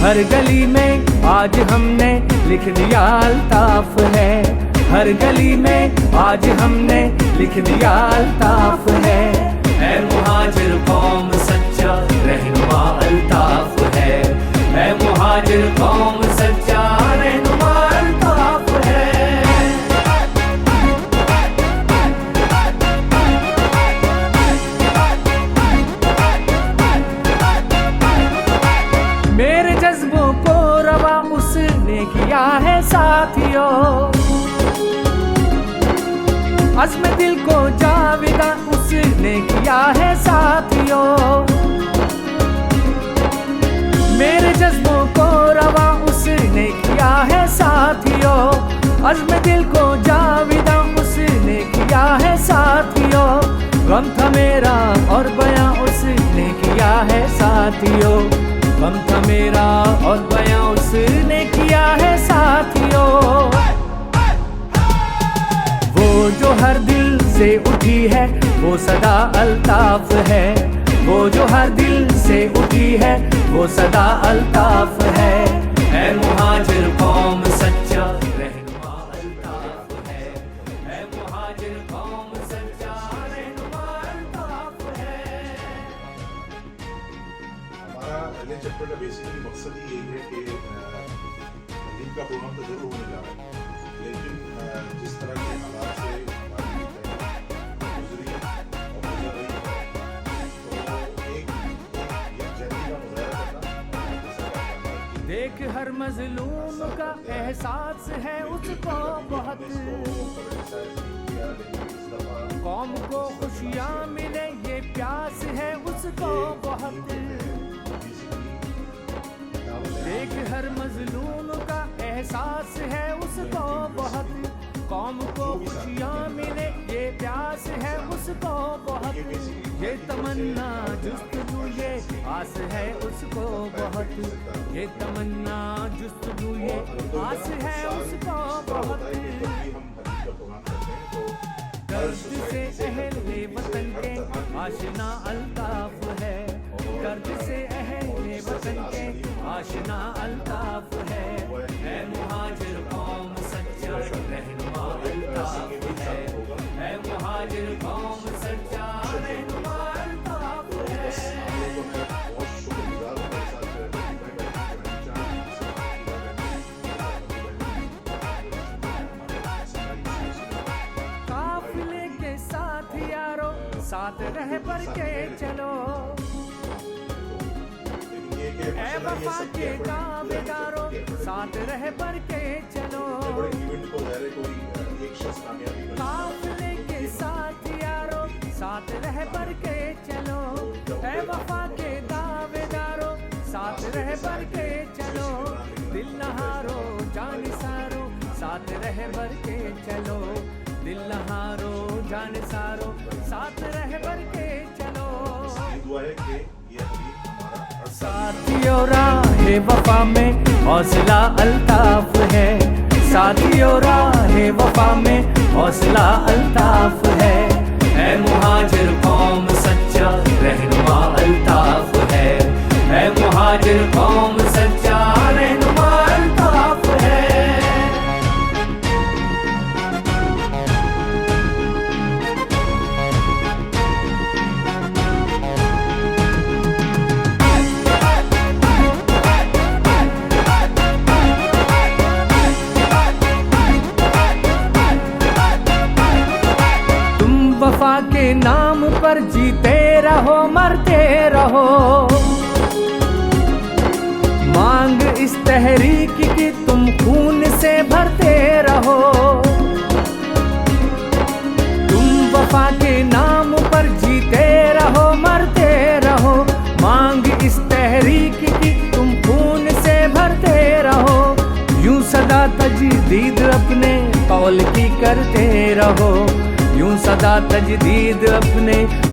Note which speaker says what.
Speaker 1: हर गली में आज हमने लिख दिया अल्ताफ है, हर गली में आज हमने लिख दिया अल्ताफ है। ऐ मुहाजिर कौम सच्चा रहनुमा अल्ताफ है, ऐ मुहाजिर कौम सच्चा रहनुमा अल्ताफ है। मेरे जज्बों को रवा उसने किया है साथियों, अज़्म दिल को जाविदा उसने किया है साथियों। मेरे जज्बों को रवा उसने किया है साथियों, अज़्म दिल को जाविदा उसने किया है साथियों। गम था मेरा और बयां उसने किया है साथियों, गम था मेरा और बयां उसने किया है साथियों। वो जो हर दिल से उठी है वो सदा अल्ताफ है, वो जो हर दिल से उठी है वो सदा अल्ताफ है। ऐ मुहाजिर कौम सच्चा रहनुमा अल्ताफ है, ऐ मुहाजिर कौम सच्चा रहनुमा अल्ताफ है।
Speaker 2: हमारा पहले चैप्टर का बेसिकली मकसद ही यही है कि दिन का प्रोग्राम तो जरूर होने जा रहा है, लेकिन जिस तरह के हालात से हमारी गुजरी और गुजर रही है, तो एक यकजहती का मुजाहरा करना।
Speaker 1: देख हर मजलूम का एहसास है उसको बहुत, कौम को खुशियाँ मिले ये प्यास है उसको बहुत। देख हर मजलूम का एहसास है उसको बहुत, कौम को खुशियाँ मिले ये प्यास है उसको बहुत। ये तमन्ना जुस्तजू ये आस है उसको बहुत, ये तमन्ना जुस्तजू ये आस है उसको बहुत। दर्द से अहले वतन के आशिना अल्ताफ है, दर्द से अहले वतन के आशिना अल्ताफ है। ऐ मुहाजिर कौम सच्चा रहनुमा अल्ताफ है, ऐ मुहाजिर कौम सच्चा रहनुमा अल्ताफ है। काफिले के साथ यारो साथ रह पर के चलो, ऐ वफा के दावेदारों साथ रह पर के चलो। काफिले के साथ यारो साथ रह पर के चलो, ऐ वफा के दावेदारों साथ रह पर के चलो। दिल नहारो जान सारो साथ रह पर के चलो, दिल नहारो जान सारो साथ रह पर के चलो। साथियों राहे वफा में हौसला अल्ताफ है, साथियों राहे वफा में हौसला अल्ताफ है। ऐ मुहाजिर कौम सच्चा रहनुमा अल्ताफ है, ऐ मुहाजिर कौम सच्चा रहनुमा अल्ताफ है। वफा के नाम पर जीते रहो मरते रहो, मांग इस तहरीक की तुम खून से भरते रहो। तुम वफा के नाम पर जीते रहो मरते रहो, मांग इस तहरीक की तुम खून से भरते रहो। यूं सदा तजदीद अपने कौल की करते रहो, यूं सदा तजदीद अपने